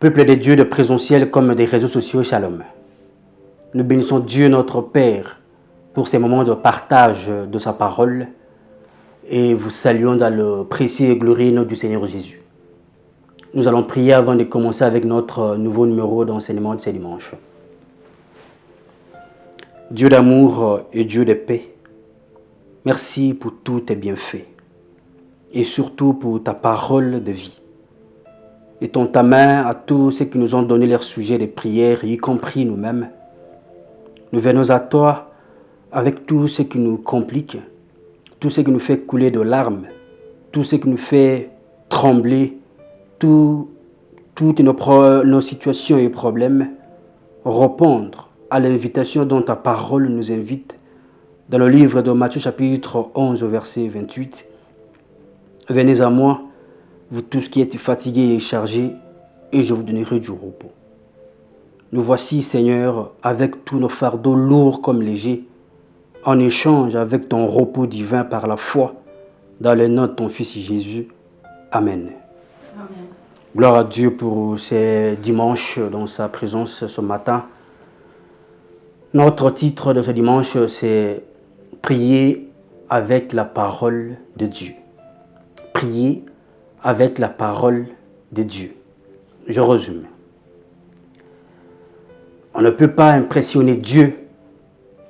Peuple de Dieu de présentiel comme des réseaux sociaux, shalom. Nous bénissons Dieu notre Père pour ces moments de partage de sa parole et vous saluons dans le précieux et glorieux nom du Seigneur Jésus. Nous allons prier avant de commencer avec notre nouveau numéro d'enseignement de ce dimanche. Dieu d'amour et Dieu de paix, merci pour tous tes bienfaits et surtout pour ta parole de vie. Étends ta main à tous ceux qui nous ont donné leur sujet de prière, y compris nous-mêmes. Nous venons à toi avec tout ce qui nous complique, tout ce qui nous fait couler de larmes, tout ce qui nous fait trembler, toutes nos situations et problèmes, répondre à l'invitation dont ta parole nous invite dans le livre de Matthieu chapitre 11 verset 28. Venez à moi, vous tous qui êtes fatigués et chargés, et je vous donnerai du repos. Nous voici, Seigneur, avec tous nos fardeaux lourds comme légers, en échange avec ton repos divin par la foi, dans le nom de ton Fils Jésus. Amen. Amen. Gloire à Dieu pour ces dimanches dans sa présence ce matin. Notre titre de ce dimanche, c'est « Prier avec la parole de Dieu ». Prier avec la parole de Dieu. Je résume. On ne peut pas impressionner Dieu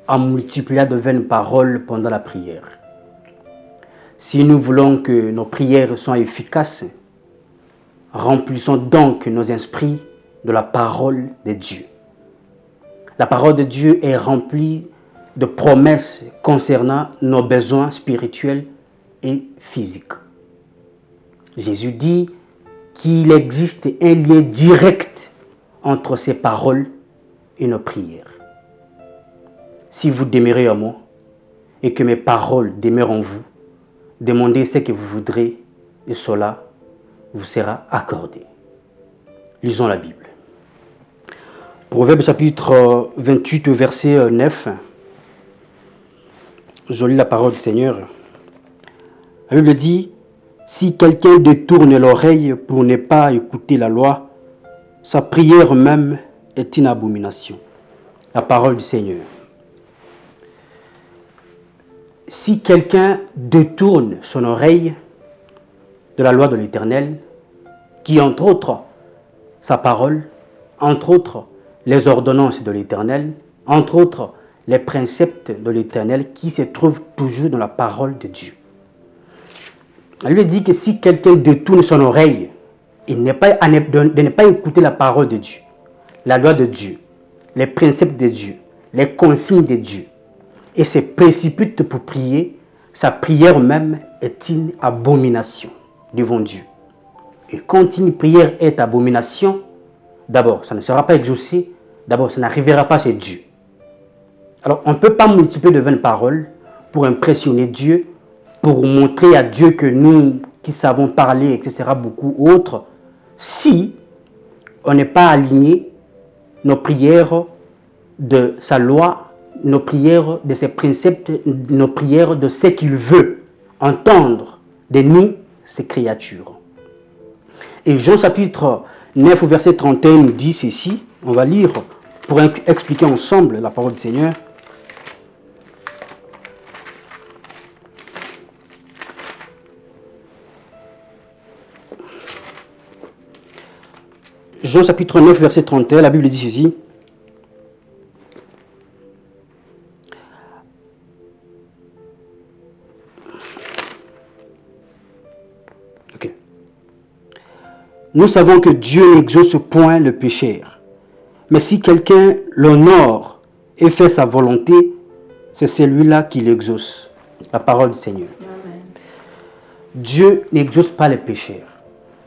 en multipliant de vaines paroles pendant la prière. Si nous voulons que nos prières soient efficaces, remplissons donc nos esprits de la parole de Dieu. La parole de Dieu est remplie de promesses concernant nos besoins spirituels et physiques. Jésus dit qu'il existe un lien direct entre ces paroles et nos prières. Si vous demeurez en moi et que mes paroles demeurent en vous, demandez ce que vous voudrez et cela vous sera accordé. Lisons la Bible. Proverbe chapitre 28, verset 9. Je lis la parole du Seigneur. La Bible dit: si quelqu'un détourne l'oreille pour ne pas écouter la loi, sa prière même est une abomination. La parole du Seigneur. Si quelqu'un détourne son oreille de la loi de l'Éternel, qui entre autres sa parole, entre autres les ordonnances de l'Éternel, entre autres les préceptes de l'Éternel qui se trouvent toujours dans la parole de Dieu. Elle lui dit que si quelqu'un détourne son oreille de ne pas écouter la parole de Dieu, la loi de Dieu, les préceptes de Dieu, les consignes de Dieu, et se précipite pour prier, sa prière même est une abomination devant Dieu. Et quand une prière est abomination, d'abord, ça ne sera pas exaucé, d'abord, ça n'arrivera pas chez Dieu. Alors, on ne peut pas multiplier de vaines paroles pour impressionner Dieu, pour montrer à Dieu que nous, qui savons parler, etc., beaucoup autres, si on n'est pas aligné nos prières de sa loi, nos prières de ses préceptes, nos prières de ce qu'il veut entendre de nous, ses créatures. Et Jean chapitre 9, verset 31 nous dit ceci, on va lire pour expliquer ensemble la parole du Seigneur. Jean chapitre 9, verset 31, la Bible dit ceci. Ok. Nous savons que Dieu n'exauce point le pécheur. Mais si quelqu'un l'honore et fait sa volonté, c'est celui-là qui l'exauce. La parole du Seigneur. Amen. Dieu n'exauce pas les pécheurs.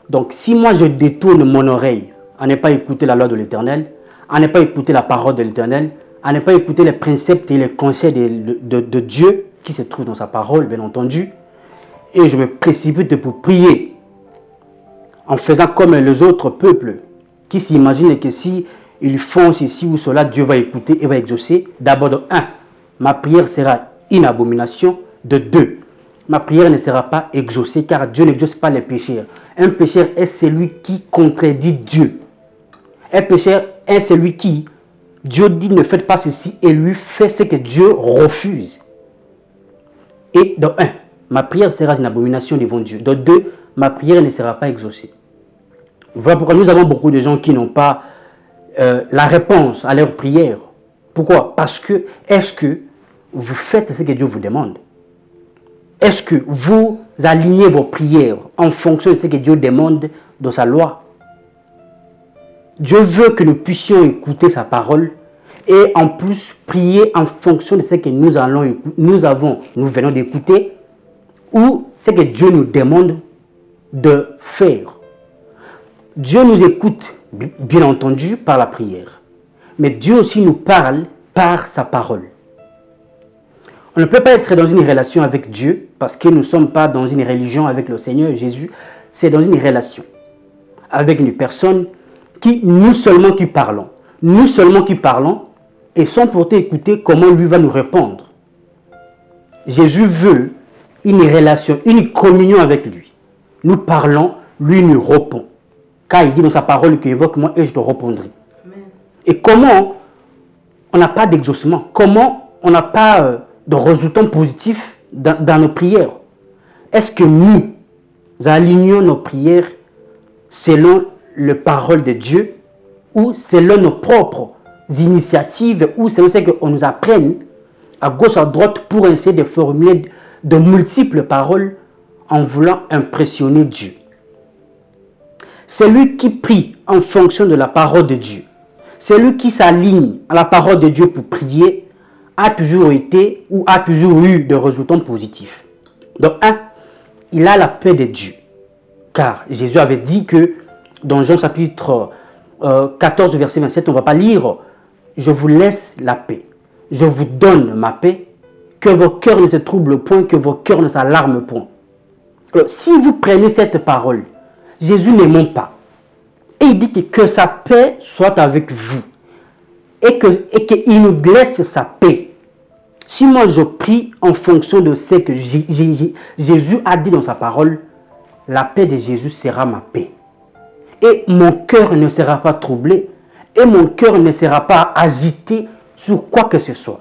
Donc si moi je détourne mon oreille à ne pas écouter la loi de l'Éternel, à ne pas écouter la parole de l'Éternel, à ne pas écouter les préceptes et les conseils de Dieu qui se trouvent dans sa parole, bien entendu, et je me précipite pour prier en faisant comme les autres peuples qui s'imaginent que si ils font ceci ou cela, Dieu va écouter et va exaucer. D'abord, de 1, ma prière sera une abomination. De 2, ma prière ne sera pas exaucée car Dieu n'exauce pas les pécheurs. Un pécheur est celui qui contredit Dieu. Un pécheur est celui qui, Dieu dit ne faites pas ceci et lui fait ce que Dieu refuse. Et dans un, ma prière sera une abomination devant Dieu. Dans deux, ma prière ne sera pas exaucée. Voilà pourquoi nous avons beaucoup de gens qui n'ont pas la réponse à leur prière. Pourquoi? Parce que, est-ce que vous faites ce que Dieu vous demande? Est-ce que vous alignez vos prières en fonction de ce que Dieu demande dans sa loi? Dieu veut que nous puissions écouter sa parole et en plus prier en fonction de ce que nous venons d'écouter ou ce que Dieu nous demande de faire. Dieu nous écoute, bien entendu, par la prière. Mais Dieu aussi nous parle par sa parole. On ne peut pas être dans une relation avec Dieu parce que nous ne sommes pas dans une religion avec le Seigneur Jésus. C'est dans une relation avec une personne qui, nous seulement qui parlons. Nous seulement qui parlons et sans pourtant écouter comment lui va nous répondre. Jésus veut une relation, une communion avec lui. Nous parlons, lui nous répond. Car il dit dans sa parole que évoque-moi et je te répondrai. Amen. Et comment on n'a pas d'exaucement? Comment on n'a pas de résultats positifs dans nos prières? Est-ce que nous alignons nos prières selon les paroles de Dieu ou selon nos propres initiatives ou selon ce qu'on nous apprenne à gauche à droite pour essayer de formuler de multiples paroles en voulant impressionner Dieu? Celui qui prie en fonction de la parole de Dieu, celui qui s'aligne à la parole de Dieu pour prier, a toujours été ou a toujours eu des résultats positifs. Donc, il a la paix de Dieu. Car Jésus avait dit que dans Jean chapitre 14, verset 27, on ne va pas lire « Je vous laisse la paix, je vous donne ma paix, que vos cœurs ne se troublent point, que vos cœurs ne s'alarment point. » Alors, si vous prenez cette parole, Jésus ne ment pas. Et il dit que sa paix soit avec vous. Et qu'il nous laisse sa paix. Si moi je prie en fonction de ce que Jésus a dit dans sa parole, la paix de Jésus sera ma paix. Et mon cœur ne sera pas troublé. Et mon cœur ne sera pas agité sur quoi que ce soit.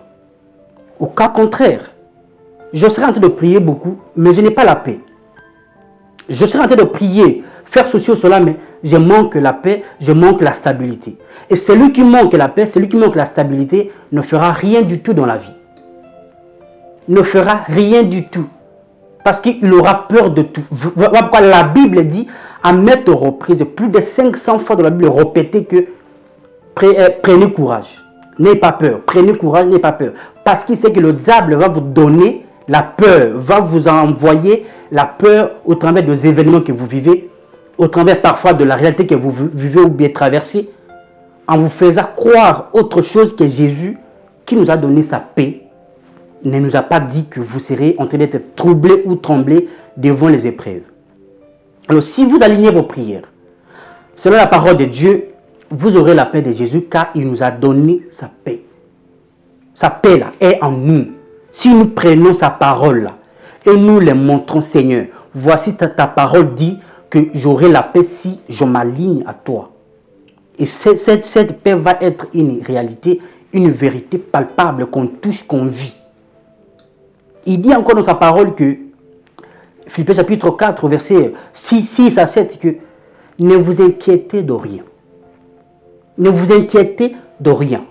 Au cas contraire, je serai en train de prier beaucoup, mais je n'ai pas la paix. Je serai en train de prier, faire ceci ou cela, mais je manque la paix, je manque la stabilité. Et celui qui manque la paix, celui qui manque la stabilité, ne fera rien du tout dans la vie. Ne fera rien du tout. Parce qu'il aura peur de tout. Voilà pourquoi la Bible dit, à maintes reprises, plus de 500 fois dans la Bible, répétez que prenez courage. N'ayez pas peur. Prenez courage, n'ayez pas peur. Parce qu'il sait que le diable va vous donner la peur, va vous envoyer la peur au travers des événements que vous vivez, au travers parfois de la réalité que vous vivez ou bien traversez, en vous faisant croire autre chose que Jésus, qui nous a donné sa paix, ne nous a pas dit que vous serez en train d'être troublé ou tremblé devant les épreuves. Alors si vous alignez vos prières, selon la parole de Dieu, vous aurez la paix de Jésus car il nous a donné sa paix. Sa paix là est en nous. Si nous prenons sa parole là et nous les montrons, Seigneur, voici ta parole dit que j'aurai la paix si je m'aligne à toi. Et cette paix va être une réalité, une vérité palpable qu'on touche, qu'on vit. Il dit encore dans sa parole que, Philippiens chapitre 4, verset 6 à 7, que ne vous inquiétez de rien. Ne vous inquiétez de rien.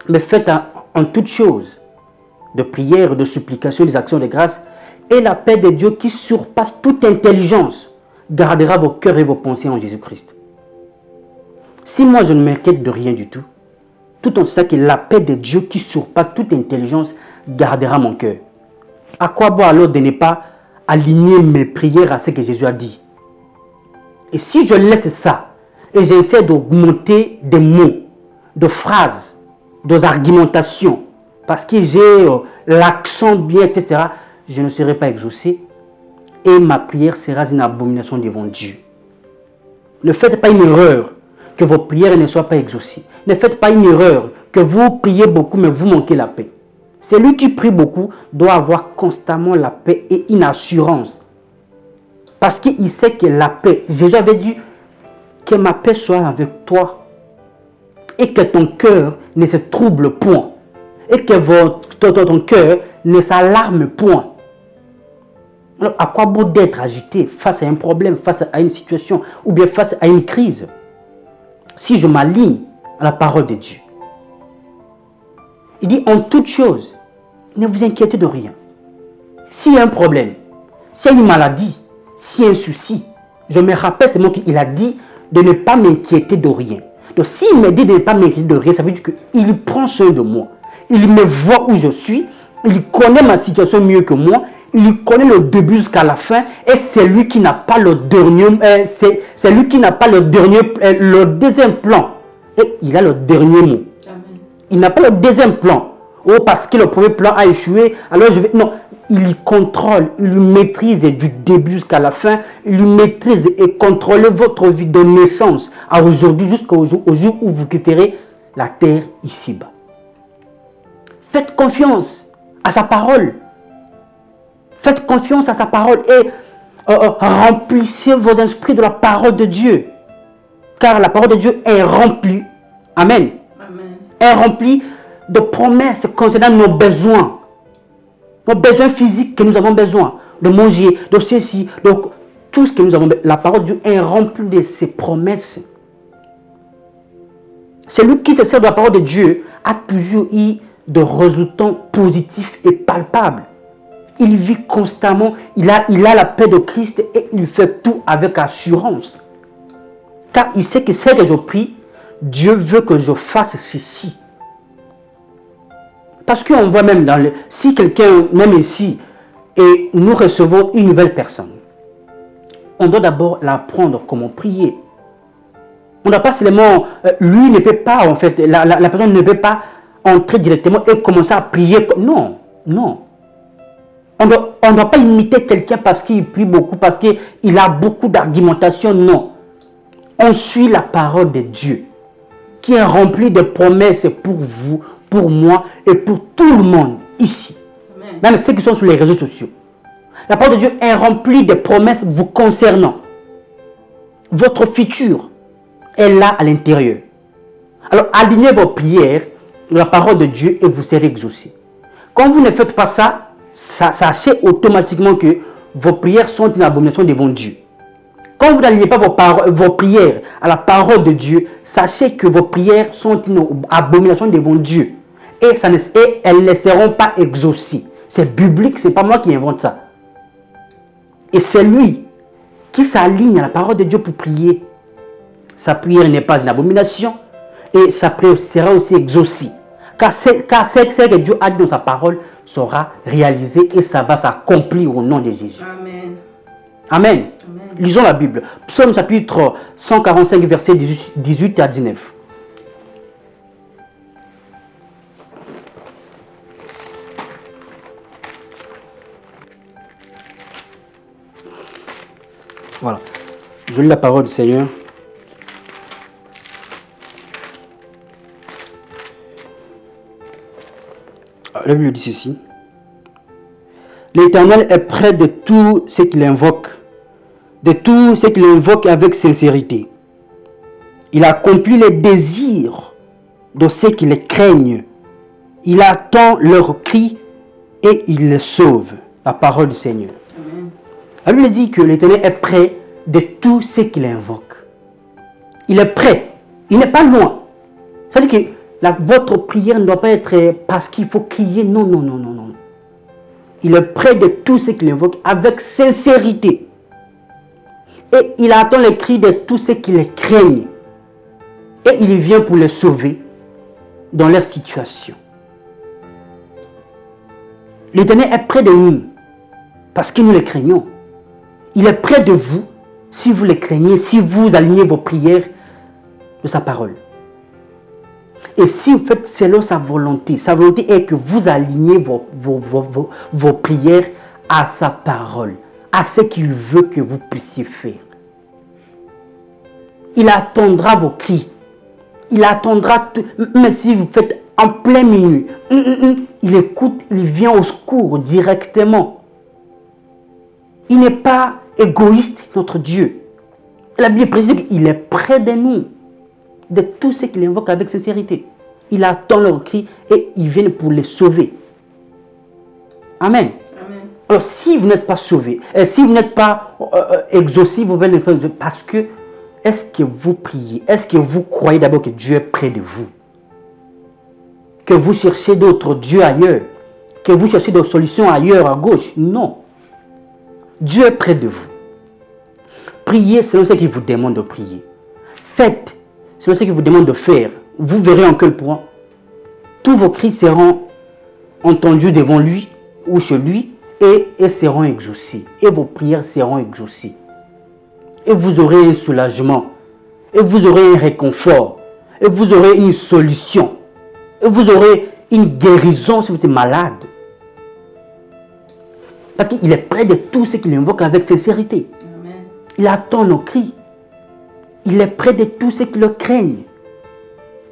Mais faites en toutes choses, de prières, de supplications, des actions de grâce, et la paix de Dieu qui surpasse toute intelligence gardera vos cœurs et vos pensées en Jésus-Christ. Si moi je ne m'inquiète de rien du tout, tout en sachant que la paix de Dieu qui surpasse toute intelligence gardera mon cœur. À quoi bon alors de ne pas aligner mes prières à ce que Jésus a dit? Et si je laisse ça, et j'essaie d'augmenter des mots, de phrases, des argumentations, parce que j'ai l'accent bien, etc., je ne serai pas exaucé et ma prière sera une abomination devant Dieu. Ne faites pas une erreur que vos prières ne soient pas exaucées. Ne faites pas une erreur que vous priez beaucoup mais vous manquez la paix. Celui qui prie beaucoup doit avoir constamment la paix et une assurance. Parce qu'il sait que la paix, Jésus avait dit que ma paix soit avec toi et que ton cœur ne se trouble point et que ton cœur ne s'alarme point. Alors, à quoi bon d'être agité face à un problème, face à une situation ou bien face à une crise si je m'aligne à la parole de Dieu? Il dit en toute chose, ne vous inquiétez de rien. S'il y a un problème, s'il y a une maladie, s'il y a un souci, je me rappelle seulement qu'il a dit de ne pas m'inquiéter de rien. Donc s'il me dit de ne pas m'inquiéter de rien, ça veut dire qu'il prend soin de moi. Il me voit où je suis, il connaît ma situation mieux que moi, il connaît le début jusqu'à la fin et c'est lui qui n'a pas le dernier, c'est lui qui n'a pas le dernier, le deuxième plan. Et il a le dernier mot. Amen. Il n'a pas le deuxième plan. Oh, parce que le premier plan a échoué, alors je vais... Non, il contrôle, il maîtrise du début jusqu'à la fin. Il maîtrise et contrôle votre vie de naissance à aujourd'hui jusqu'au jour où vous quitterez la terre ici-bas. Faites confiance à sa parole. Faites confiance à sa parole et remplissez vos esprits de la parole de Dieu. Car la parole de Dieu est remplie. Amen. Amen. Est remplie de promesses concernant nos besoins. Nos besoins physiques que nous avons besoin. De manger, de ceci, donc tout ce que nous avons besoin. La parole de Dieu est remplie de ces promesses. Celui qui se sert de la parole de Dieu a toujours eu de résultats positifs et palpables. Il vit constamment, il a la paix de Christ et il fait tout avec assurance. Car il sait que ce que je prie, Dieu veut que je fasse ceci. Parce qu'on voit même si quelqu'un, même ici, et nous recevons une nouvelle personne, on doit d'abord l'apprendre comment prier. On ne doit pas seulement, lui ne peut pas, en fait, la personne ne peut pas entrer directement et commencer à prier. Non, non. On ne doit pas imiter quelqu'un parce qu'il prie beaucoup, parce qu'il a beaucoup d'argumentation. Non. On suit la parole de Dieu, qui est remplie de promesses pour vous, pour moi et pour tout le monde ici. Amen. Même ceux qui sont sur les réseaux sociaux. La parole de Dieu est remplie de promesses vous concernant. Votre futur est là à l'intérieur. Alors alignez vos prières à la parole de Dieu et vous serez exaucés. Quand vous ne faites pas ça, sachez automatiquement que vos prières sont une abomination devant Dieu. Quand vous n'alignez pas vos prières à la parole de Dieu, sachez que vos prières sont une abomination devant Dieu. Et elles ne seront pas exaucées. C'est biblique, ce n'est pas moi qui invente ça. Et c'est lui qui s'aligne à la parole de Dieu pour prier. Sa prière n'est pas une abomination et sa prière sera aussi exaucée. Car ce que Dieu a dit dans sa parole sera réalisé et ça va s'accomplir au nom de Jésus. Amen. Amen. Amen. Lisons la Bible. Psaume chapitre 145, versets 18 à 19. Voilà. Je lis la parole du Seigneur. La Bible dit ceci. L'Éternel est près de tous ceux qui l'invoquent, de tous ceux qui l'invoquent avec sincérité. Il accomplit les désirs de ceux qui les craignent. Il attend leurs cris et il les sauve. La parole du Seigneur. Amen. La Bible dit que l'Éternel est près de tous ceux qui l'invoquent. Il est près. Il n'est pas loin. Ça veut dire que votre prière ne doit pas être parce qu'il faut crier. Non, non, non, non, non. Il est près de tous ceux qui l'invoquent avec sincérité. Et il attend les cris de tous ceux qui les craignent. Et il vient pour les sauver dans leur situation. L'Éternel est près de nous parce que nous les craignons. Il est près de vous si vous les craignez, si vous alignez vos prières de sa parole. Et si vous faites selon sa volonté est que vous alignez vos prières à sa parole, à ce qu'il veut que vous puissiez faire. Il attendra vos cris. Il attendra, mais si vous faites en plein milieu, il écoute, il vient au secours directement. Il n'est pas égoïste, notre Dieu. La Bible précise qu'il est près de nous. de tous ceux qui l'invoquent avec sincérité. Il attend leur cri et ils viennent pour les sauver. Amen. Amen. Alors, si vous n'êtes pas sauvé, si vous n'êtes pas exaucé, vous venez parce que, est-ce que vous priez? Est-ce que vous croyez d'abord que Dieu est près de vous? Que vous cherchez d'autres dieux ailleurs? Que vous cherchez d'autres solutions ailleurs, à gauche? Non. Dieu est près de vous. Priez selon ce qu'il vous demande de prier. Faites selon ce qu'il vous demande de faire. Vous verrez en quel point tous vos cris seront entendus devant lui ou chez lui et seront exaucés. Et vos prières seront exaucées. Et vous aurez un soulagement. Et vous aurez un réconfort. Et vous aurez une solution. Et vous aurez une guérison si vous êtes malade. Parce qu'il est près de tous ceux qui l'invoquent avec sincérité. Amen. Il attend nos cris. Il est près de tous ceux qui le craignent.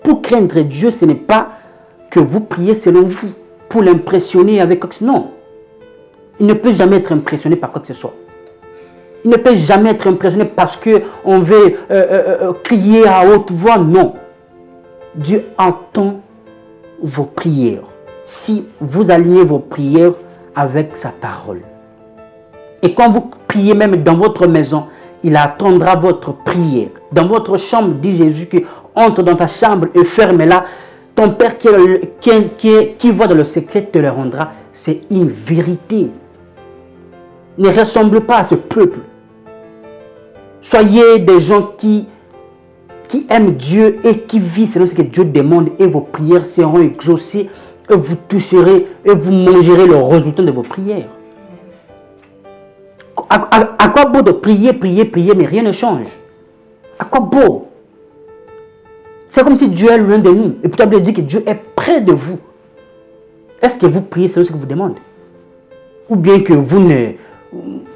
Pour craindre Dieu, ce n'est pas que vous priez selon vous, pour l'impressionner avec quoi que ce soit. Non. Il ne peut jamais être impressionné par quoi que ce soit. Il ne peut jamais être impressionné parce qu'on veut crier à haute voix. Non. Dieu entend vos prières. Si vous alignez vos prières avec sa parole. Et quand vous priez même dans votre maison, il attendra votre prière. Dans votre chambre, dit Jésus, que entre dans ta chambre et ferme-la. Ton Père qui voit dans le secret te le rendra. C'est une vérité. Ne ressemble pas à ce peuple. Soyez des gens qui aiment Dieu et qui vivent selon ce que Dieu demande et vos prières seront exaucées et vous toucherez et vous mangerez le résultat de vos prières. À quoi beau de prier, mais rien ne change? À quoi beau? C'est comme si Dieu est loin de nous. Et pourtant, il dit que Dieu est près de vous. Est-ce que vous priez selon ce que vous demandez? Ou bien que vous ne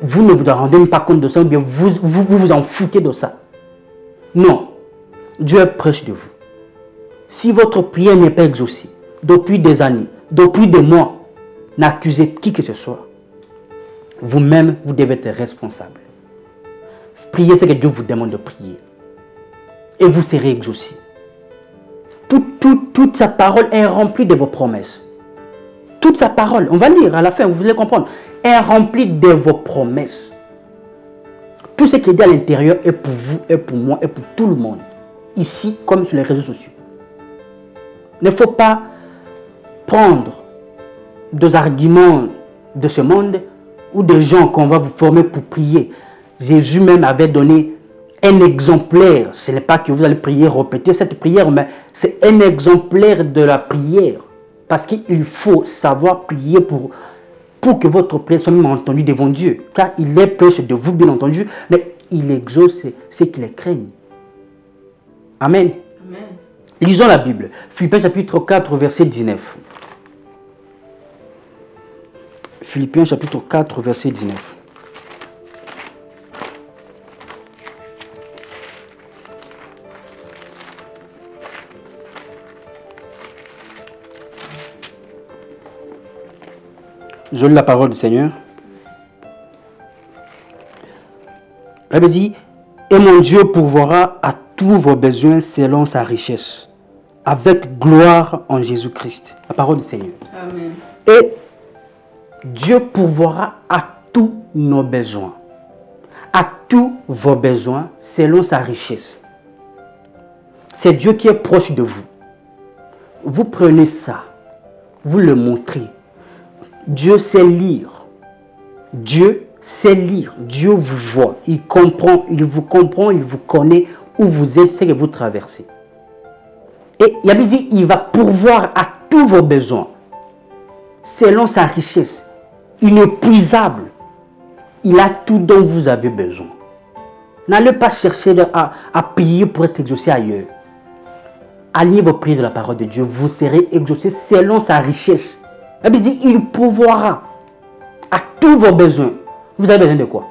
vous rendez pas compte de ça, ou bien vous en foutez de ça? Non. Dieu est proche de vous. Si votre prière n'est pas exaucée, depuis des années, depuis des mois, n'accusez qui que ce soit. Vous-même, vous devez être responsable. Priez ce que Dieu vous demande de prier. Et vous serez exaucé. Toute sa parole est remplie de vos promesses. Toute sa parole, on va lire à la fin, vous allez comprendre, est remplie de vos promesses. Tout ce qui est dit à l'intérieur est pour vous, est pour moi, est pour tout le monde. Ici, comme sur les réseaux sociaux. Il ne faut pas prendre des arguments de ce monde ou des gens qu'on va vous former pour prier. Jésus même avait donné un exemplaire. Ce n'est pas que vous allez prier, répéter cette prière, mais c'est un exemplaire de la prière. Parce qu'il faut savoir prier pour que votre prière soit même entendue devant Dieu. Car il est proche de vous, bien entendu, mais il exauce ceux qui les craignent. Amen. Amen. Lisons la Bible. Philippiens chapitre 4, verset 19. Philippiens chapitre 4, verset 19. Je lis la parole du Seigneur. La Bible dit, et mon Dieu pourvoira à tous vos besoins selon sa richesse, avec gloire en Jésus-Christ. La parole du Seigneur. Amen. Et Dieu pourvoira à tous nos besoins, à tous vos besoins selon sa richesse. C'est Dieu qui est proche de vous. Vous prenez ça, vous le montrez. Dieu sait lire. Dieu sait lire. Dieu vous voit. Il comprend, il vous connaît où vous êtes, ce que vous traversez. Et il a dit, il va pourvoir à tous vos besoins selon sa richesse inépuisable. Il a tout dont vous avez besoin. N'allez pas chercher à prier pour être exaucé ailleurs. Alignez vos prières de la parole de Dieu. Vous serez exaucé selon sa richesse. La Bible dit, il pourvoira à tous vos besoins. Vous avez besoin de quoi?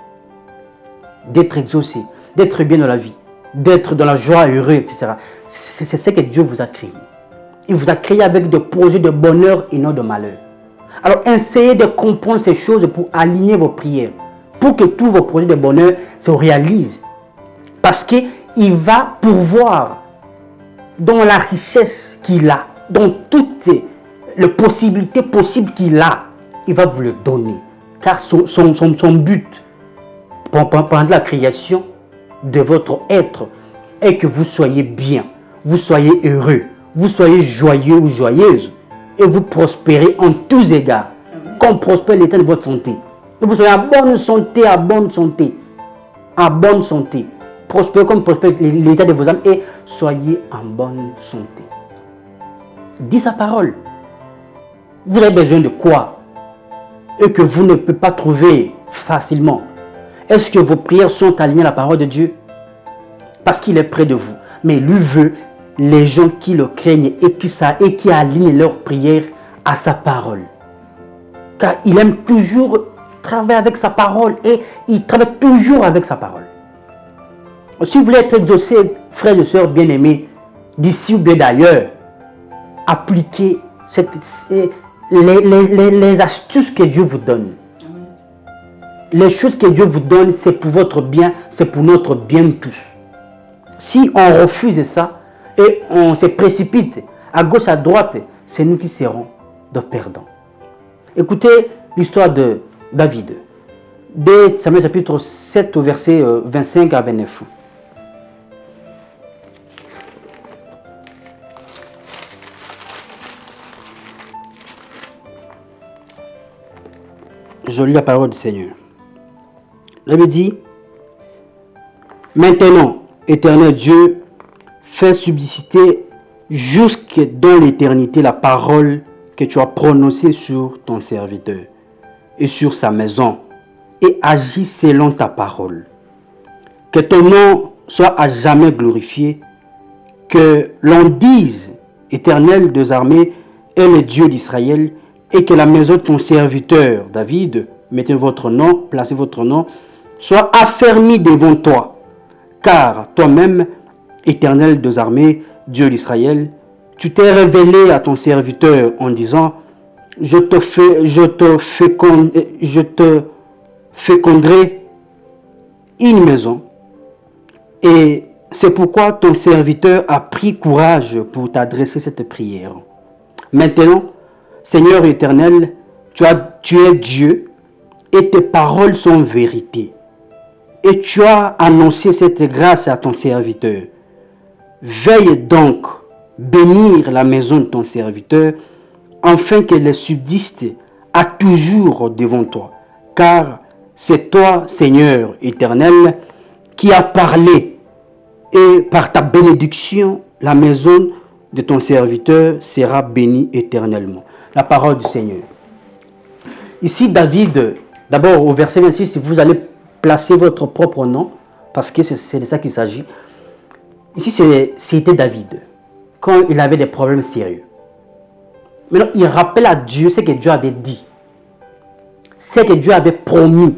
D'être exaucé, d'être bien dans la vie, d'être dans la joie, heureux, etc. C'est ce que Dieu vous a créé. Il vous a créé avec des projets de bonheur et non de malheur. Alors, essayez de comprendre ces choses pour aligner vos prières, pour que tous vos projets de bonheur se réalisent. Parce qu'il va pourvoir dans la richesse qu'il a, dans toutes les possibilités possibles qu'il a, il va vous le donner. Car son but pendant la création de votre être est que vous soyez bien, vous soyez heureux, vous soyez joyeux ou joyeuse et vous prospérez en tous égards, comme prospère l'état de votre santé. Que vous soyez en bonne santé, en bonne santé, en bonne santé. Prospérez comme prospère l'état de vos âmes et soyez en bonne santé. Dis sa parole. Vous avez besoin de quoi? Et que vous ne pouvez pas trouver facilement. Est-ce que vos prières sont alignées à la parole de Dieu? Parce qu'il est près de vous. Mais lui veut les gens qui le craignent et qui alignent leurs prières à sa parole. Car il aime toujours travailler avec sa parole et il travaille toujours avec sa parole. Si vous voulez être exaucé, frères et sœurs bien-aimés, d'ici ou bien d'ailleurs, appliquez les astuces que Dieu vous donne. Les choses que Dieu vous donne, c'est pour votre bien, c'est pour notre bien tous. Si on refuse ça et on se précipite à gauche, à droite, c'est nous qui serons de perdants. Écoutez l'histoire de David. De Samuel chapitre 7 au verset 25 à 29. Je lis la parole du Seigneur. Il me dit, maintenant, éternel Dieu, fais subsister jusque dans l'éternité la parole que tu as prononcée sur ton serviteur et sur sa maison, et agis selon ta parole. Que ton nom soit à jamais glorifié, que l'on dise, éternel des armées est le Dieu d'Israël, et que la maison de ton serviteur David, mettez votre nom, placez votre nom, soit affermie devant toi. Car toi-même, éternel des armées, Dieu d'Israël, tu t'es révélé à ton serviteur en disant, je te féconderai une maison. Et c'est pourquoi ton serviteur a pris courage pour t'adresser cette prière. Maintenant, Seigneur éternel, tu es Dieu et tes paroles sont vérité. Et tu as annoncé cette grâce à ton serviteur. Veille donc bénir la maison de ton serviteur, afin qu'elle subsiste à toujours devant toi. Car c'est toi, Seigneur éternel, qui as parlé, et par ta bénédiction, la maison de ton serviteur sera bénie éternellement. La parole du Seigneur. Ici, David, d'abord au verset 26, si vous allez placer votre propre nom, parce que c'est de ça qu'il s'agit. Ici, c'était David, quand il avait des problèmes sérieux. Maintenant, il rappelle à Dieu ce que Dieu avait dit, ce que Dieu avait promis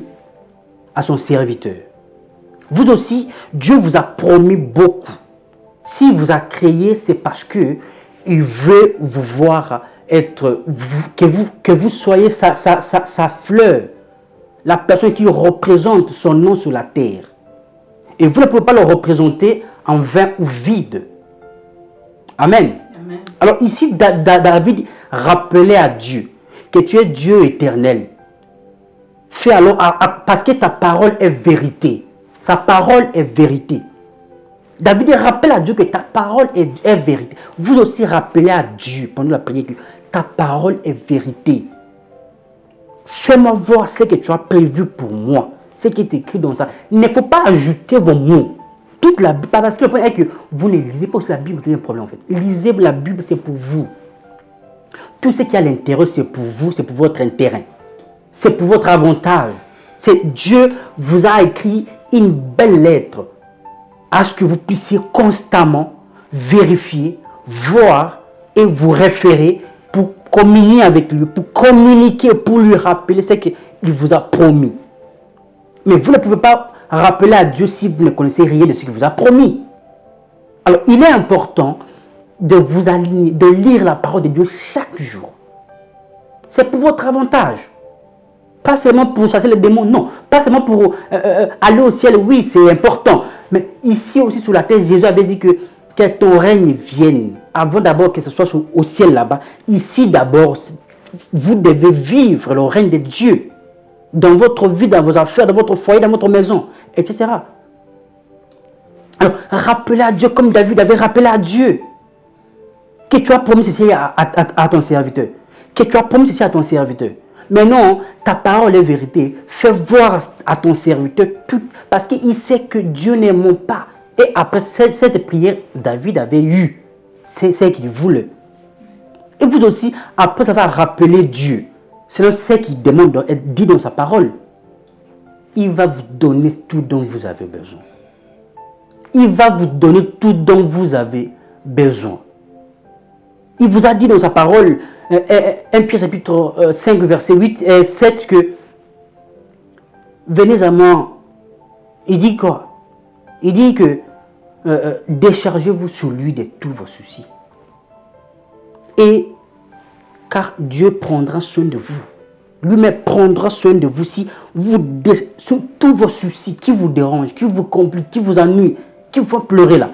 à son serviteur. Vous aussi, Dieu vous a promis beaucoup. S'il vous a créé, c'est parce que il veut vous voir être, que vous soyez sa fleur, la personne qui représente son nom sur la terre. Et vous ne pouvez pas le représenter en vain ou vide. Amen. Amen. Alors ici, David rappelait à Dieu que tu es Dieu éternel. Fais alors, parce que ta parole est vérité. Sa parole est vérité. David rappelle à Dieu que ta parole est vérité. Vous aussi rappelez à Dieu pendant la prière que ta parole est vérité. Fais-moi voir ce que tu as prévu pour moi. Ce qui est écrit dans ça. Il ne faut pas ajouter vos mots. Toute la Bible, parce que le point est que vous ne lisez pas la Bible qui est un problème en fait. Lisez la Bible, c'est pour vous. Tout ce qui est à l'intérieur, c'est pour vous, c'est pour votre intérêt. C'est pour votre avantage. C'est Dieu vous a écrit une belle lettre à ce que vous puissiez constamment vérifier, voir et vous référer pour communier avec lui, pour communiquer, pour lui rappeler ce qu'il vous a promis. Mais vous ne pouvez pas rappeler à Dieu si vous ne connaissez rien de ce qu'il vous a promis. Alors, il est important de vous aligner, de lire la parole de Dieu chaque jour. C'est pour votre avantage. Pas seulement pour chasser les démons, non. Pas seulement pour aller au ciel, oui, c'est important. Mais ici aussi sur la terre, Jésus avait dit que que ton règne vienne. Avant d'abord que ce soit au ciel là-bas, ici d'abord, vous devez vivre le règne de Dieu dans votre vie, dans vos affaires, dans votre foyer, dans votre maison, etc. Alors, rappelez à Dieu comme David avait rappelé à Dieu que tu as promis ceci à ton serviteur. Que tu as promis ceci à ton serviteur. Mais non, ta parole est vérité. Fais voir à ton serviteur tout, parce qu'il sait que Dieu n'aime pas. Et après cette prière, David avait eu ce qu'il voulait. Et vous aussi, après avoir rappelé Dieu, selon ce qu'il demande, dit dans sa parole, il va vous donner tout dont vous avez besoin. Il va vous donner tout dont vous avez besoin. Il vous a dit dans sa parole, 1 Pierre chapitre 5, verset 8 et 7, que venez à moi. Il dit quoi? Il dit que déchargez-vous sur lui de tous vos soucis. Et car Dieu prendra soin de vous. Lui-même prendra soin de vous si vous, sur tous vos soucis qui vous dérangent, qui vous compliquent, qui vous ennuient, qui vous font pleurer là.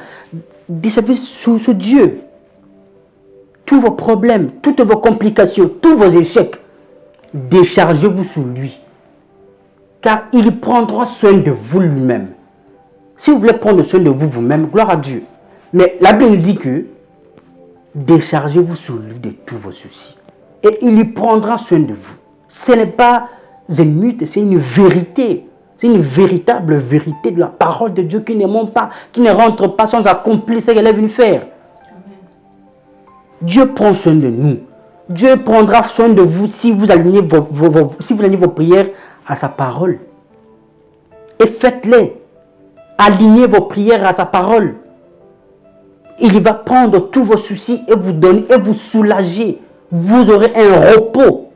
Déchargez sur Dieu. Tous vos problèmes, toutes vos complications, tous vos échecs, déchargez-vous sur lui. Car il prendra soin de vous lui-même. Si vous voulez prendre soin de vous vous-même, gloire à Dieu. Mais la Bible nous dit que déchargez-vous sur lui de tous vos soucis. Et il lui prendra soin de vous. Ce n'est pas un mythe, c'est une vérité. C'est une véritable vérité de la parole de Dieu qui ne ment pas, qui ne rentre pas sans accomplir ce qu'elle est venue faire. Amen. Dieu prend soin de nous. Dieu prendra soin de vous si vous alignez vos prières à sa parole. Et faites-les. Alignez vos prières à sa parole. Il va prendre tous vos soucis et vous donner et vous soulager. Vous aurez un repos.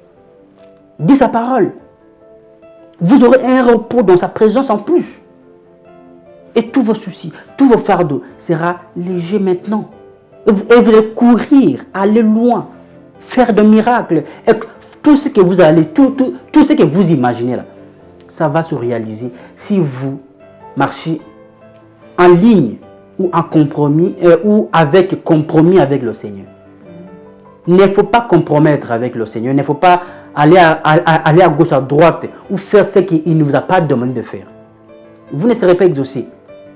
Dit sa parole. Vous aurez un repos dans sa présence en plus. Et tous vos soucis, tous vos fardeaux sera léger maintenant. Et vous allez courir, aller loin, faire de miracles. Et tout ce que vous allez, tout ce que vous imaginez là, ça va se réaliser si vous marchez en ligne ou en compromis ou avec compromis avec le Seigneur. Il ne faut pas compromettre avec le Seigneur. Il ne faut pas aller à gauche, à droite ou faire ce qu'il ne vous a pas demandé de faire. Vous ne serez pas exaucés.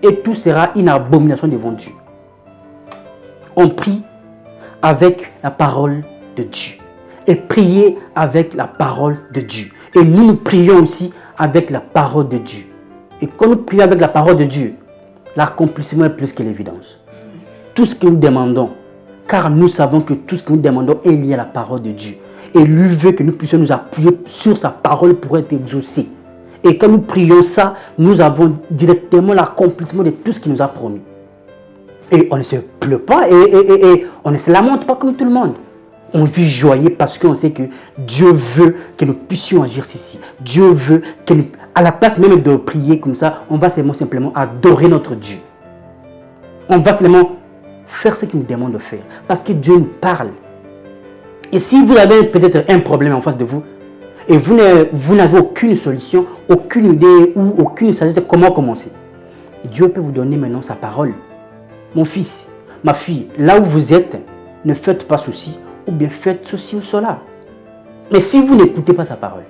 Et tout sera une abomination devant Dieu. On prie avec la parole de Dieu. Et priez avec la parole de Dieu. Et nous prions aussi avec la parole de Dieu. Et quand nous prions avec la parole de Dieu, l'accomplissement est plus que l'évidence. Tout ce que nous demandons, car nous savons que tout ce que nous demandons est lié à la parole de Dieu. Et lui veut que nous puissions nous appuyer sur sa parole pour être exaucés. Et quand nous prions ça, nous avons directement l'accomplissement de tout ce qu'il nous a promis. Et on ne se pleure pas et on ne se lamente pas comme tout le monde. On vit joyeux parce qu'on sait que Dieu veut que nous puissions agir ceci. Dieu veut que nous, à la place même de prier comme ça, on va simplement adorer notre Dieu. On va seulement faire ce qu'il nous demande de faire. Parce que Dieu nous parle. Et si vous avez peut-être un problème en face de vous, et vous n'avez aucune solution, aucune idée ou aucune sagesse de comment commencer, Dieu peut vous donner maintenant sa parole. Mon fils, ma fille, là où vous êtes, ne faites pas ceci, ou bien faites ceci ou cela. Mais si vous n'écoutez pas sa parole,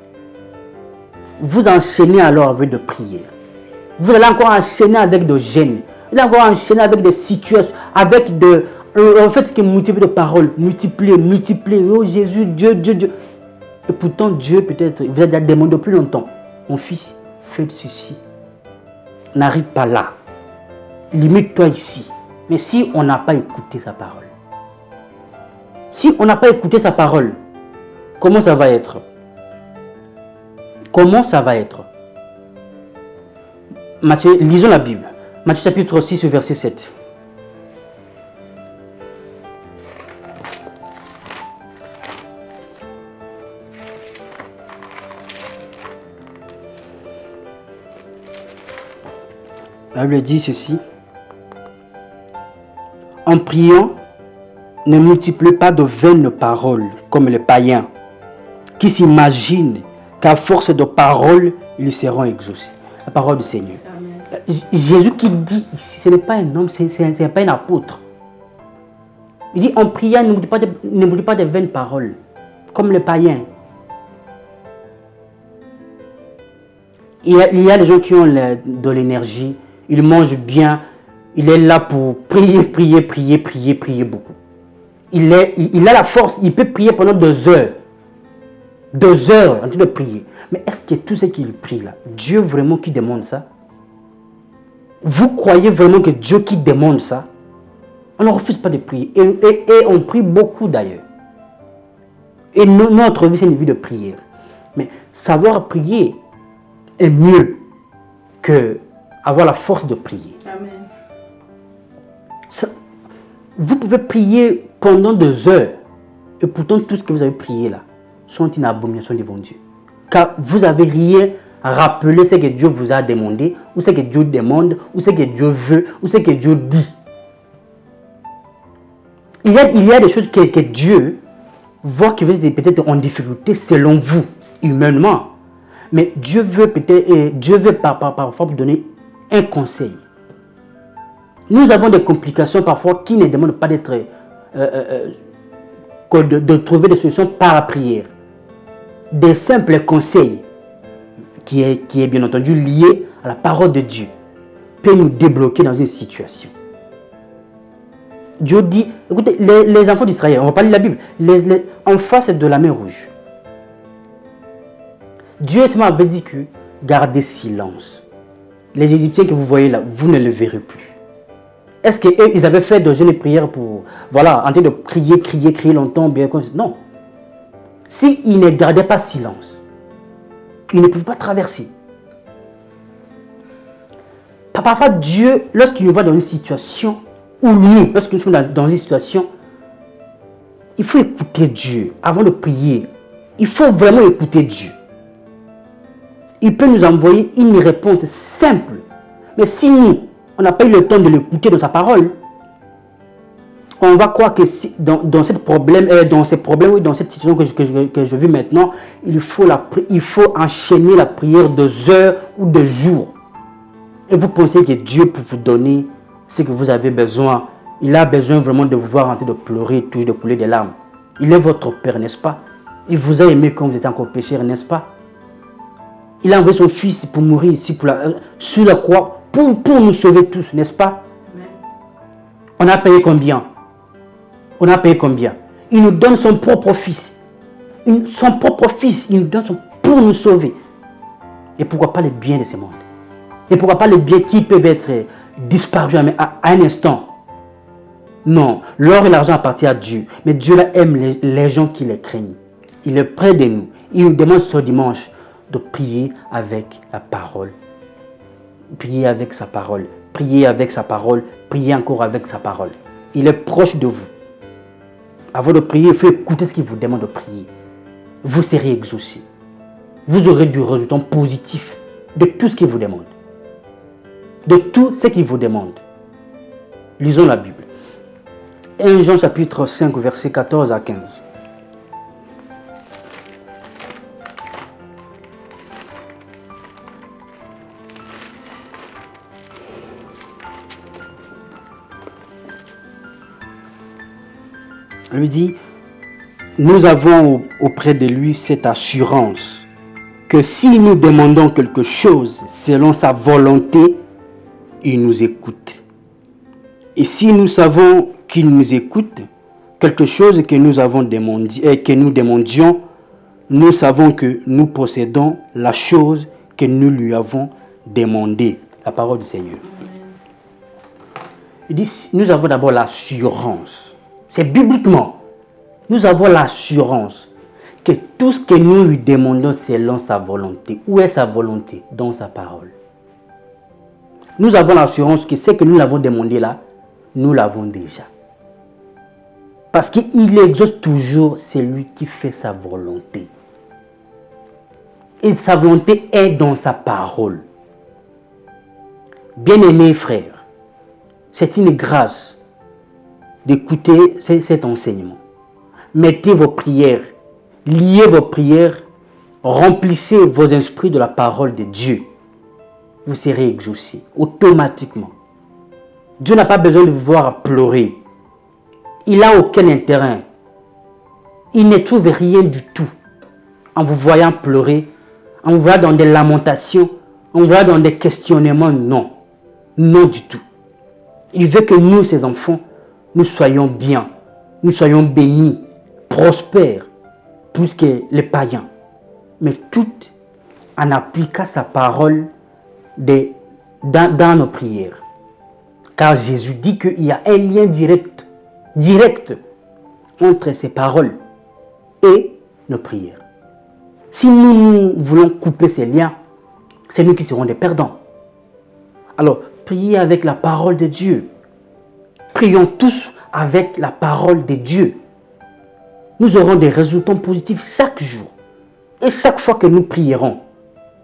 vous enchaînez alors avec de prières. Vous allez encore enchaîner avec de gênes. Vous allez encore enchaîner avec des situations, avec de... En fait, que multiplier de paroles, multiplier. Oh Jésus, Dieu. Et pourtant, Dieu peut-être, vous a déjà demandé depuis longtemps. Mon fils, fais ceci. N'arrive pas là. Limite-toi ici. Mais si on n'a pas écouté sa parole, si on n'a pas écouté sa parole, comment ça va être? Comment ça va être? Matthieu, lisons la Bible. Matthieu chapitre 6, verset 7. La Bible dit ceci. En priant, ne multipliez pas de vaines paroles comme les païens qui s'imaginent qu'à force de paroles, ils seront exaucés. La parole du Seigneur. Amen. Jésus qui dit, ce n'est pas un homme, ce n'est pas un apôtre. Il dit, en priant, n'oublie pas des vaines paroles, comme les païens. Il y a des gens qui ont de l'énergie, ils mangent bien, il est là pour prier beaucoup. Il a la force, il peut prier pendant 2 heures. 2 heures en train de prier. Mais est-ce que tout ce qu'il prie là, Dieu vraiment qui demande ça? Vous croyez vraiment que Dieu qui demande ça? On ne refuse pas de prier. Et on prie beaucoup d'ailleurs. Et notre vie, c'est une vie de prière. Mais savoir prier est mieux que avoir la force de prier. Amen. Vous pouvez prier pendant 2 heures. Et pourtant, tout ce que vous avez prié là sont une abomination devant Dieu. Car vous n'avez rien rappelé ce que Dieu vous a demandé, ou ce que Dieu demande, ou ce que Dieu veut, ou ce que Dieu dit. Il y a des choses que Dieu voit que vous êtes peut-être en difficulté selon vous, humainement. Mais Dieu veut parfois vous donner un conseil. Nous avons des complications parfois qui ne demandent pas d'être de trouver des solutions par la prière. Des simples conseils qui est bien entendu lié à la parole de Dieu peut nous débloquer dans une situation. Dieu dit, écoutez, les enfants d'Israël, on va pas lire la Bible, en face de la mer Rouge. Dieu avait dit que gardez silence. Les Égyptiens que vous voyez là, vous ne les verrez plus. Est-ce qu'eux, ils avaient fait de jeûnes et prières pour, voilà, en train de crier longtemps, bien comme ça? Non. S'ils ne gardaient pas silence, ils ne pouvaient pas traverser. Parfois, Dieu, lorsqu'il nous voit dans une situation, ou nous, lorsque nous sommes dans une situation, il faut écouter Dieu avant de prier. Il faut vraiment écouter Dieu. Il peut nous envoyer une réponse simple. Mais si nous, on n'a pas eu le temps de l'écouter dans sa parole, on va croire que dans ces problèmes ou dans cette situation que je vis maintenant, il faut enchaîner la prière de heures ou de jours. Et vous pensez que Dieu peut vous donner ce que vous avez besoin. Il a besoin vraiment de vous voir en train de pleurer, de couler des larmes. Il est votre Père, n'est-ce pas? Il vous a aimé quand vous étiez encore pécheur, n'est-ce pas? Il a envoyé son Fils pour mourir ici, sur la croix, pour nous sauver tous, n'est-ce pas? On a payé combien? On a payé combien? Il nous donne son propre Fils. Son propre Fils, il nous donne pour nous sauver. Et pourquoi pas les biens de ce monde? Et pourquoi pas les biens qui peuvent être disparus à un instant? Non, l'or et l'argent appartiennent à Dieu. Mais Dieu là aime les gens qui les craignent. Il est près de nous. Il nous demande ce dimanche de prier avec la parole. Prier avec sa parole. Prier avec sa parole. Prier encore avec sa parole. Il est proche de vous. Avant de prier, il faut écouter ce qu'il vous demande de prier. Vous serez exaucé. Vous aurez du résultat positif de tout ce qu'il vous demande. De tout ce qu'il vous demande. Lisons la Bible. 1 Jean chapitre 5, versets 14 à 15. On lui dit, nous avons auprès de lui cette assurance que si nous demandons quelque chose selon sa volonté, il nous écoute. Et si nous savons qu'il nous écoute, quelque chose que nous avons demandé et que nous demandions, nous savons que nous possédons la chose que nous lui avons demandée. La parole du Seigneur. Il dit, nous avons d'abord l'assurance. C'est bibliquement. Nous avons l'assurance que tout ce que nous lui demandons selon sa volonté. Où est sa volonté? Dans sa parole. Nous avons l'assurance que ce que nous l'avons demandé là, nous l'avons déjà. Parce qu'il exauce toujours celui qui fait sa volonté. Et sa volonté est dans sa parole. Bien-aimés frères, c'est une grâce d'écouter cet enseignement. Mettez vos prières, liez vos prières, remplissez vos esprits de la parole de Dieu. Vous serez exaucés automatiquement. Dieu n'a pas besoin de vous voir pleurer. il n'a aucun intérêt. Il ne trouve rien du tout en vous voyant pleurer, en vous voyant dans des lamentations, en vous voyant dans des questionnements. Non. Non du tout. Il veut que nous, ses enfants, nous soyons bien, nous soyons bénis, prospères, plus que les païens. Mais tout en appliquant sa parole dans nos prières. Car Jésus dit qu'il y a un lien direct entre ses paroles et nos prières. Si nous voulons couper ces liens, c'est nous qui serons des perdants. Alors, priez avec la parole de Dieu. Prions tous avec la parole de Dieu. Nous aurons des résultats positifs chaque jour. Et chaque fois que nous prierons,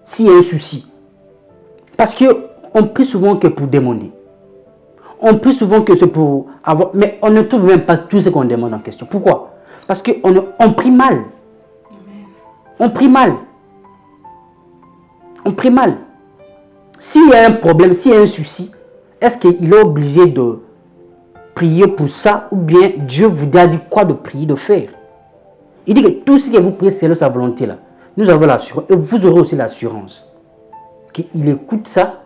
s'il y a un souci. Parce qu'on prie souvent que pour demander. On prie souvent que c'est pour avoir... Mais on ne trouve même pas tout ce qu'on demande en question. Pourquoi? Parce qu'on prie mal. On prie mal. On prie mal. S'il y a un problème, s'il y a un souci, est-ce qu'il est obligé de prier pour ça ou bien Dieu vous a dit quoi de prier, de faire? Il dit que tout ce que vous priez, c'est sa volonté là. Nous avons l'assurance et vous aurez aussi l'assurance qu'il écoute ça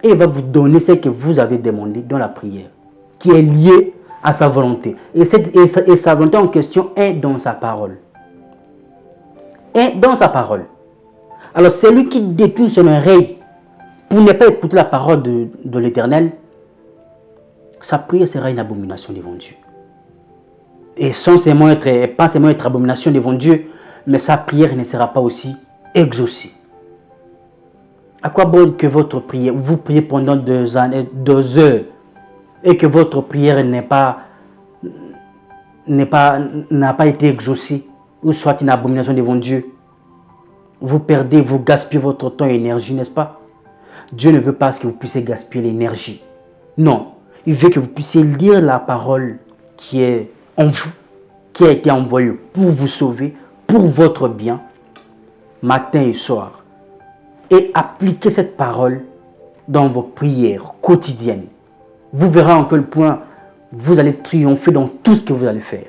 et il va vous donner ce que vous avez demandé dans la prière, qui est lié à sa volonté. Et sa volonté en question est dans sa parole. Est dans sa parole. Alors celui qui détourne son oreille pour ne pas écouter la parole de l'Éternel, sa prière sera une abomination devant Dieu. Et pas seulement être abomination devant Dieu, mais sa prière ne sera pas aussi exaucée. À quoi bon que votre prière, vous priez pendant 2 heures et que votre prière n'a pas été exaucée ou soit une abomination devant Dieu? Vous perdez, vous gaspillez votre temps et énergie, n'est-ce pas? Dieu ne veut pas que vous puissiez gaspiller l'énergie. Non, il veut que vous puissiez lire la parole qui est en vous, qui a été envoyée pour vous sauver, pour votre bien, matin et soir. Et appliquez cette parole dans vos prières quotidiennes. Vous verrez en quel point vous allez triompher dans tout ce que vous allez faire.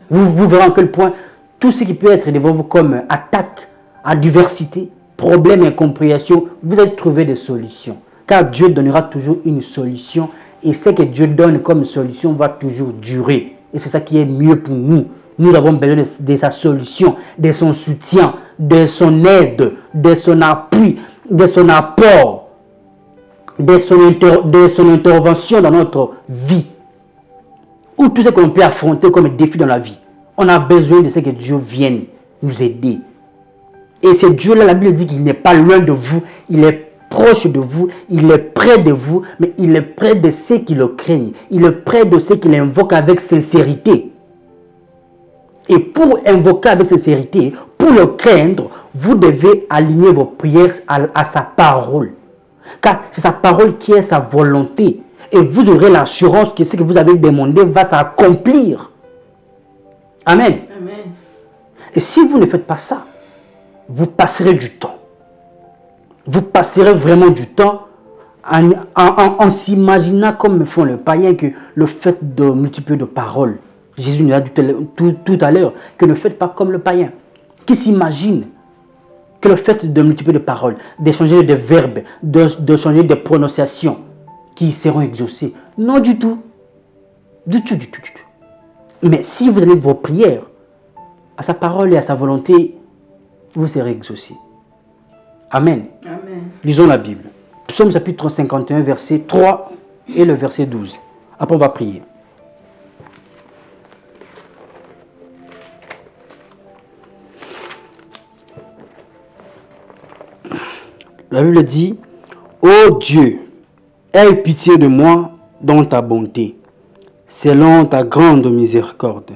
Vous verrez en quel point tout ce qui peut être devant vous comme attaque, adversité, problème, incompréhension, vous allez trouver des solutions. Car Dieu donnera toujours une solution et ce que Dieu donne comme solution va toujours durer. Et c'est ça qui est mieux pour nous. Nous avons besoin de sa solution, de son soutien, de son aide, de son appui, de son apport, de son intervention dans notre vie. Ou tout ce qu'on peut affronter comme défi dans la vie. On a besoin de ce que Dieu vienne nous aider. Et ce Dieu-là, la Bible dit qu'il n'est pas loin de vous, il est proche de vous, il est près de vous, mais il est près de ceux qui le craignent. Il est près de ceux qui l'invoquent avec sincérité. Et pour invoquer avec sincérité, pour le craindre, vous devez aligner vos prières à sa parole. Car c'est sa parole qui est sa volonté. Et vous aurez l'assurance que ce que vous avez demandé va s'accomplir. Amen. Amen. Et si vous ne faites pas ça, vous passerez du temps. Vous passerez vraiment du temps en s'imaginant comme font les païens que le fait de multiplier de paroles. Jésus nous a dit tout à l'heure que ne faites pas comme le païen qui s'imagine que le fait de multiplier de paroles, d'échanger de verbes, de changer de prononciations qui seront exaucés. Non du tout. Du tout. Mais si vous donnez vos prières à sa parole et à sa volonté, vous serez exaucés. Amen. Amen. Lisons la Bible. Psaume chapitre 51, verset 3 et le verset 12. Après, on va prier. La Bible dit, « Ô Dieu, aie pitié de moi dans ta bonté, selon ta grande miséricorde.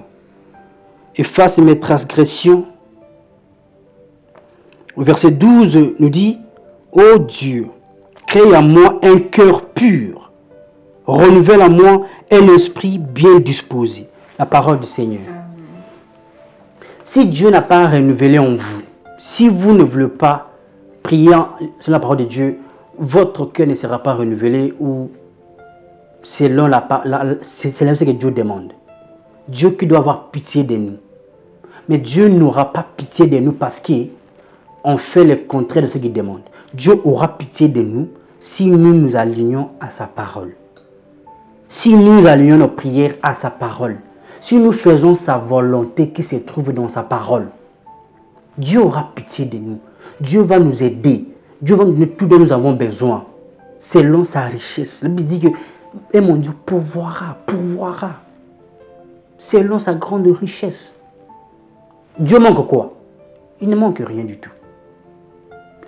Efface mes transgressions. » Le verset 12 nous dit, « Ô Dieu, crée en moi un cœur pur, renouvelle en moi un esprit bien disposé. » La parole du Seigneur. Si Dieu n'a pas renouvelé en vous, si vous ne voulez pas prier sur la parole de Dieu, votre cœur ne sera pas renouvelé ou selon ce que Dieu demande. Dieu qui doit avoir pitié de nous. Mais Dieu n'aura pas pitié de nous parce qu'on fait le contraire de ce qu'il demande. Dieu aura pitié de nous si nous nous alignons à sa parole. Si nous alignons nos prières à sa parole. Si nous faisons sa volonté qui se trouve dans sa parole. Dieu aura pitié de nous. Dieu va nous aider. Dieu va nous donner tout dont nous avons besoin. Selon sa richesse. La Bible dit que, et mon Dieu, pourvoira. Selon sa grande richesse. Dieu manque quoi? Il ne manque rien du tout.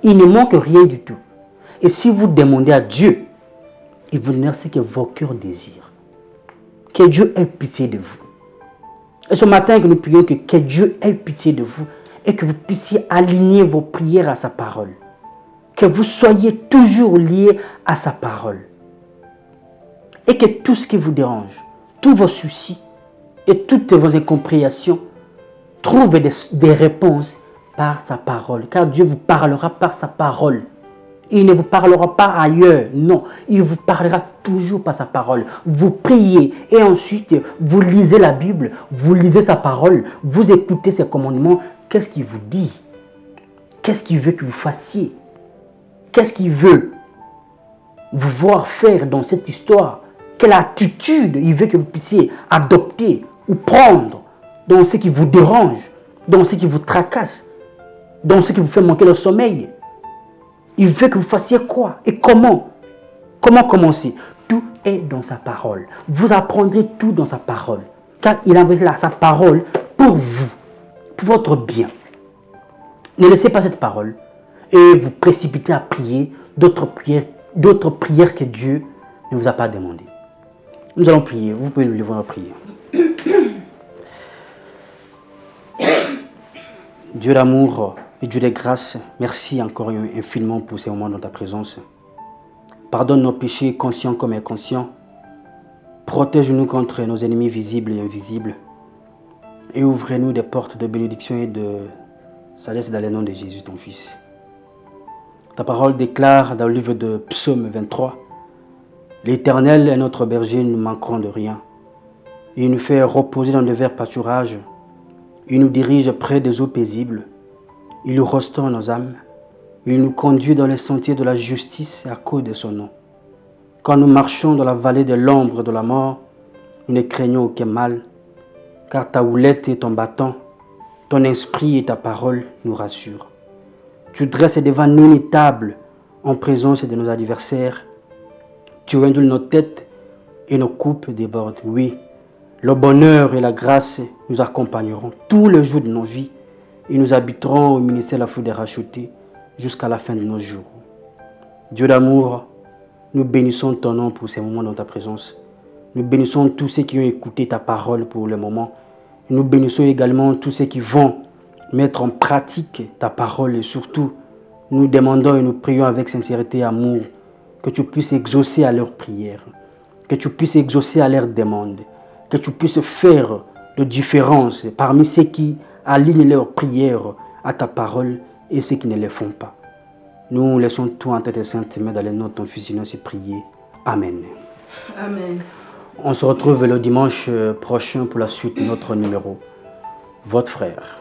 Il ne manque rien du tout. Et si vous demandez à Dieu, il vous donnera ce que vos cœurs désirent. Que Dieu ait pitié de vous. Et ce matin que nous prions que Dieu ait pitié de vous et que vous puissiez aligner vos prières à sa parole. Que vous soyez toujours liés à sa parole. Et que tout ce qui vous dérange, tous vos soucis et toutes vos incompréhensions trouvent des réponses par sa parole. Car Dieu vous parlera par sa parole. Il ne vous parlera pas ailleurs. Non, il vous parlera toujours par sa parole. Vous priez et ensuite vous lisez la Bible, vous lisez sa parole, vous écoutez ses commandements. Qu'est-ce qu'il vous dit? Qu'est-ce qu'il veut que vous fassiez? Qu'est-ce qu'il veut vous voir faire dans cette histoire? Quelle attitude il veut que vous puissiez adopter ou prendre dans ce qui vous dérange, dans ce qui vous tracasse, dans ce qui vous fait manquer le sommeil? Il veut que vous fassiez quoi et comment? Comment commencer? Tout est dans sa parole. Vous apprendrez tout dans sa parole. Car il a envoyé sa parole pour vous, pour votre bien. Ne laissez pas cette parole et vous précipitez à prier d'autres prières que Dieu ne vous a pas demandées. Nous allons prier. Vous pouvez lever la prière. Dieu d'amour et Dieu de grâce, merci encore infiniment pour ces moments dans ta présence. Pardonne nos péchés conscients comme inconscients. Protège-nous contre nos ennemis visibles et invisibles. Et ouvrez-nous des portes de bénédiction et de sagesse dans le nom de Jésus, ton Fils. Ta parole déclare dans le livre de Psaume 23, « L'Éternel est notre berger, nous ne manquerons de rien. Il nous fait reposer dans de verts pâturages. Il nous dirige près des eaux paisibles. Il nous restaure nos âmes. Il nous conduit dans les sentiers de la justice à cause de son nom. Quand nous marchons dans la vallée de l'ombre de la mort, nous ne craignons aucun mal, car ta houlette et ton bâton, ton esprit et ta parole nous rassurent. Tu dresses devant nous une table en présence de nos adversaires. Tu renoues nos têtes et nos coupes débordent. Oui, le bonheur et la grâce nous accompagneront tous les jours de nos vies et nous habiterons au ministère de la foule des rachetés jusqu'à la fin de nos jours. Dieu d'amour, nous bénissons ton nom pour ces moments dans ta présence. Nous bénissons tous ceux qui ont écouté ta parole pour le moment. Nous bénissons également tous ceux qui vont mettre en pratique ta parole et surtout, nous demandons et nous prions avec sincérité et amour que tu puisses exaucer à leurs prières, que tu puisses exaucer à leurs demandes, que tu puisses faire de différence parmi ceux qui alignent leurs prières à ta parole et ceux qui ne le font pas. Nous laissons tout en tête et sainte main dans les noms de ton Fils, nous ainsi prier. Amen. Amen. On se retrouve le dimanche prochain pour la suite de notre numéro. Votre frère.